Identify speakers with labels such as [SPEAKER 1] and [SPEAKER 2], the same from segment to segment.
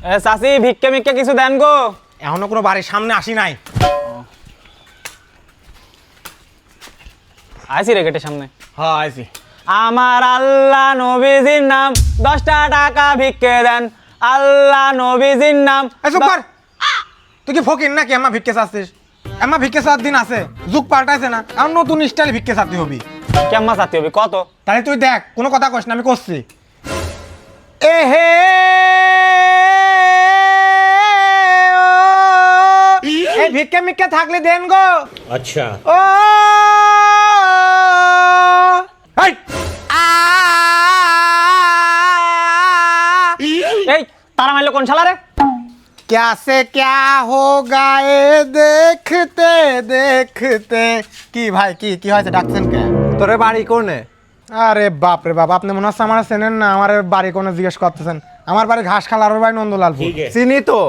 [SPEAKER 1] চাচি ভিক্ষে মিক্ষে কিছু দেন গো।
[SPEAKER 2] এখনো কোনো বাড়ির সামনে আসি নাই।
[SPEAKER 1] আইছি রে গেটের সামনে।
[SPEAKER 2] হ্যাঁ আইছি।
[SPEAKER 1] আমার আল্লাহ নবীজির নাম 10টা টাকা ভিক্ষে দেন। আল্লাহ নবীজির নাম।
[SPEAKER 2] চুপ কর। তুই কি ফকির নাকি আমার ভিক্ষে চাচ্ছিস? আমার ভিক্ষে চার দিন আছে, যুগ পাল্টাইছে না, এখন নতুন স্টাইল ভিক্ষে চাতে হবি।
[SPEAKER 1] কেমন চাতে হবে কত?
[SPEAKER 2] তাহলে তুই দেখ, কোনো কথা কইস না, আমি করছি। এ হে এই ভিক্ষে মিক্ষে থাকলে দেন গো।
[SPEAKER 3] अच्छा
[SPEAKER 2] ও এই
[SPEAKER 1] এই তারা মাইলো কোন শালা রে?
[SPEAKER 2] क्या से क्या होगा ये देखते देखते। কি ভাই কি হয়েছে, ডাকছেন কে?
[SPEAKER 4] তোরে বাড়ি কোনে?
[SPEAKER 2] আরে বাপ রে বাপ, আপনি মনে হচ্ছে আমার চেনেন না। আমার বাড়ি কোনে জিজ্ঞেস করতেছেন? আমার বাড়ি ঘাসখাল, আর ওর বাড়ি নন্দলালপুর।
[SPEAKER 3] ठीक है
[SPEAKER 4] চিনি তো।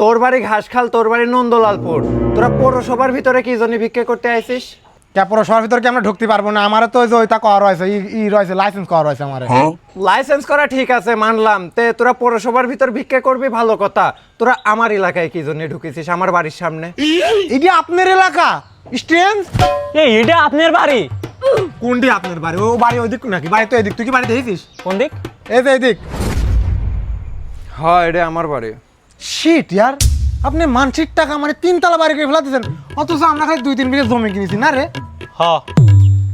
[SPEAKER 4] তোর বাড়ি ঘাসখাল, তোর বাড়ি নন্দলালপুর। তোরা পৌরসভার ভিতরে কি জন্য ভিক্ষে করতে আইছিস?
[SPEAKER 2] পৌরসভার ভিতরে কি আমরা ঢুকতে পারবো না? আমার তো ওই যে ওইটা করা রয়েছে, ই রয়েছে, লাইসেন্স করা রয়েছে আমার।
[SPEAKER 4] লাইসেন্স করা ঠিক আছে, মানলাম। তোরা পৌরসভার ভিতর ভিক্ষে করবি, ভালো কথা। তোরা আমার এলাকায় কি জন্য ঢুকেছিস, আমার বাড়ির সামনে?
[SPEAKER 2] এটা আপনার এলাকা? স্ট্রেঞ্জ।
[SPEAKER 1] এই এটা আপনার বাড়ি?
[SPEAKER 2] কোনটি আপনার বাড়ি? ও বাড়ি ওই দিক নাকি? বাড়ি তো এদিক। তুই কি বাড়ি দেখেছিস?
[SPEAKER 1] কোন দিক?
[SPEAKER 2] এই যে এদিক।
[SPEAKER 4] হ্যাঁ, এটা আমার বাড়ি।
[SPEAKER 2] শিট ইয়ার, আপনি মানসিক টাকা মানে 3 তলা বাড়ি করে ফেলাতেছেন, অথচ আমরা খালি 2-3 বিঘা জমি কিনেছি না রে।
[SPEAKER 1] হ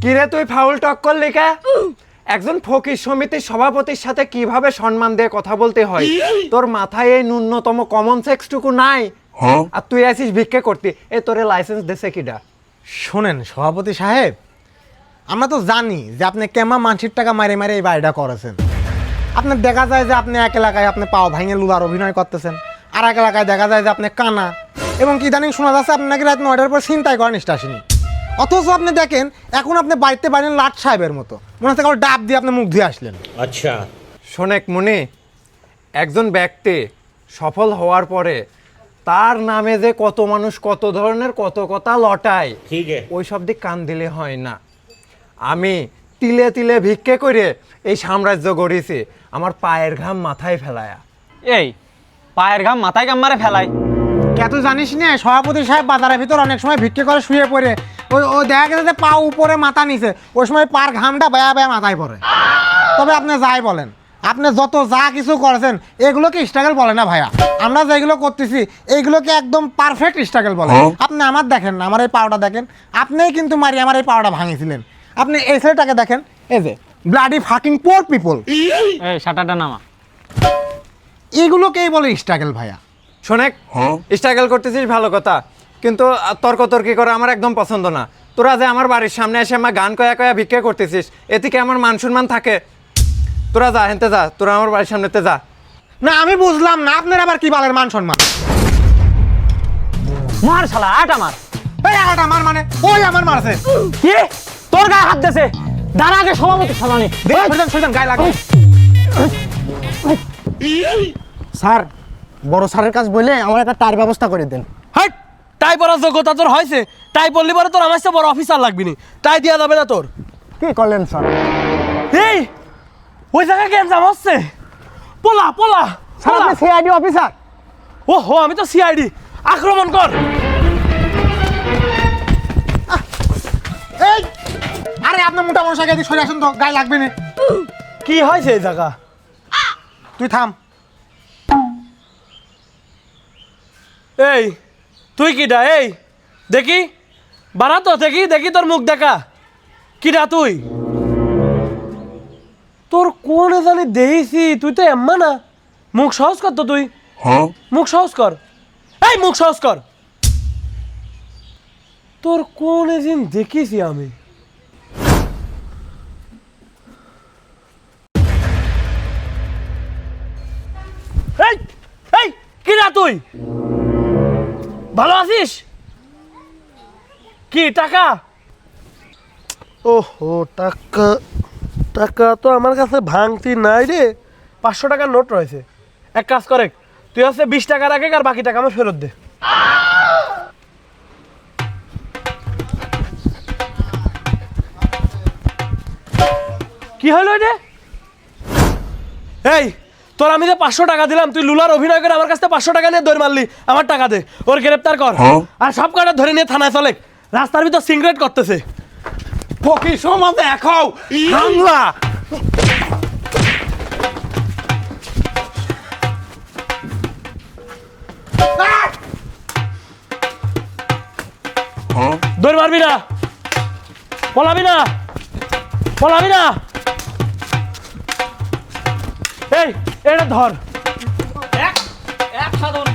[SPEAKER 4] কিরে তুই ফাউল টক করলি কে? একজন ফকির সমিতির সভাপতির সাথে কিভাবে সম্মান দিয়ে কথা বলতে হয়, তোর মাথায় এই ন্যূনতম কমন সেন্সটুকু নাই? আর তুই আসিস ভিক্ষে করতে? তোরে লাইসেন্স দেছে কিডা?
[SPEAKER 2] শোনেন সভাপতি সাহেব, আমরা তো জানি যে আপনি কেমন মানসিক টাকা মারে মারে এই বাড়িটা করেছেন। আপনার দেখা যায় যে আপনি এক এলাকায় আপনি পাও ভাঙে লুলার অভিনয় করতেছেন, আর এক এলাকায় দেখা যায় যে আপনি কানা, এবং কি জানি শোনা যাচ্ছে আপনি নাকি রাত 9টার পর চিন্তাই করেন স্টেশনে। অথচ আপনি দেখেন এখন আপনি বাড়িতে বাইরেন লাট সাহেবের মতো, মনে হচ্ছে কারো ডাব দিয়ে আপনি মুখ ধুয়ে আসলেন।
[SPEAKER 3] अच्छा
[SPEAKER 4] শোনেক মুনি, একজন ব্যক্তি সফল হওয়ার পরে তার নামে যে কত মানুষ কত ধরনের কত কথা লটায়,
[SPEAKER 3] ठीक है
[SPEAKER 4] ওই সব দিক কান দিলে হয় না। আমি তিলে তিলে ভিক্ষে করে এই সাম্রাজ্য গড়েছি, আমার পায়ের ঘাম মাথায় ফেলায়া।
[SPEAKER 1] এই পায়ের ঘাম মাথায় ঘাম মারে ফেলাই?
[SPEAKER 2] কে তুই জানিস না সভাপতি সাহেব বাজারের ভিতর অনেক সময় ভিক্ষে করে শুয়ে পড়ে, ও দেখা গেছে যে পা উপরে মাথা নিচে, ওই সময় পার ঘামটা বেয়া বেয়া মাথায় পড়ে। তবে আপনি যাই বলেন, আপনি যত যা কিছু করেছেন এগুলোকে স্ট্রাগল বলে না ভাইয়া। আমরা যেগুলো করতেছি এইগুলোকে একদম পারফেক্ট স্ট্রাগল বলে। আপনি আমার দেখেন না, আমার এই পাওটা দেখেন, আপনিই কিন্তু মারি আমার এই পাওটা ভাঙিয়েছিলেন। আপনি এই ছেলেটাকে দেখেন, এই যে ব্লাডি ফাকিং পোর পিপল,
[SPEAKER 1] এই শাটারটা নামা।
[SPEAKER 2] এইগুলোকেই বলে স্ট্রাগল ভাইয়া।
[SPEAKER 4] শোনেক, স্ট্রাগল করতেছিস ভালো কথা, কিন্তু তর্কি করা আমার একদম পছন্দ না। তোরা যে আমার বাড়ির সামনে এসে আমার গান কয়া কয়া ভিক্ষে করতেছিস, এতে কি আমার মান সম্মান থাকে? তোরা যা, হেনতে যা, তোরা আমার বাড়ির সামনেতে যা।
[SPEAKER 2] না আমি বুঝলাম না আপনার আবার কি বালের মান সম্মান?
[SPEAKER 1] মার শালা, আটা মার।
[SPEAKER 2] এই আটা মার মানে ওই আমার মারছে।
[SPEAKER 1] কি তোর গায়ে হাত দিয়েছে? দাঁড়া আগে সভাপতি শালানি।
[SPEAKER 2] দেখেন গায়ে লাগে।
[SPEAKER 5] স্যার, বড় স্যারের কাছে বলে আমার একটা টায়ার ব্যবস্থা করে দেন।
[SPEAKER 6] হাট, টাই পরার যোগ্যতা তোর হয়েছে? টাই পরলি পরে তোর আমার চেয়ে বড় অফিসার লাগবি নি, টাই দেওয়া যাবে না তোর।
[SPEAKER 5] কি করলেন স্যার?
[SPEAKER 6] এই ওই জায়গায় গ্যাঞ্জাম হচ্ছে, পোলা পোলা
[SPEAKER 5] স্যার আপনি সিআইডি অফিসার?
[SPEAKER 6] ও হো, আমি তো সিআইডি। আক্রমণ কর।
[SPEAKER 2] এই আরে আপনার মোটা মানুষ আগে সরে আসুন তো, গায়ে লাগবে না।
[SPEAKER 6] কি হয়েছে এই জায়গা?
[SPEAKER 2] তুই থাম।
[SPEAKER 6] এই তুই কিডা? এই দেখি বাড়া তো, দেখি দেখি তোর মুখ দেখা। কিডা তুই? তোর কোন জানি দেখি, তুই তো এম্মা না। মুখ সহজ কর তো তুই। মুখ সহজ কর, এই মুখ সহজ কর। তোর কোন দিন দেখিছি আমি। এই এই কিডা তুই? ভালো আছিস? কি টাকা? ওহো, টাকা টাকা তো আমার কাছে ভাঙতি নাই রে। 500 টাকার নোট রয়েছে। এক কাজ করে, তুই হচ্ছে 20 টাকা রাখে আর বাকি টাকা আমার ফেরত দে। কি হলো রে? এই তোর আমি যে 500 টাকা দিলাম, তুই লুলার অভিনয় করে আমার কাছ থেকে 500 টাকা নিয়ে দৌড় মারলি, আমার টাকা দে, ওর গ্রেপ্তার কর। আর সব কটা ধরে নিয়ে থানায় চলে, রাস্তার ভিতর সিগারেট করতেছে।
[SPEAKER 4] ফকির সমাজ দেখো হামলা।
[SPEAKER 6] দৌড় মারবি না, পলাবি না, পলাবি না। এই এটা ধর।
[SPEAKER 1] এক সাধারণ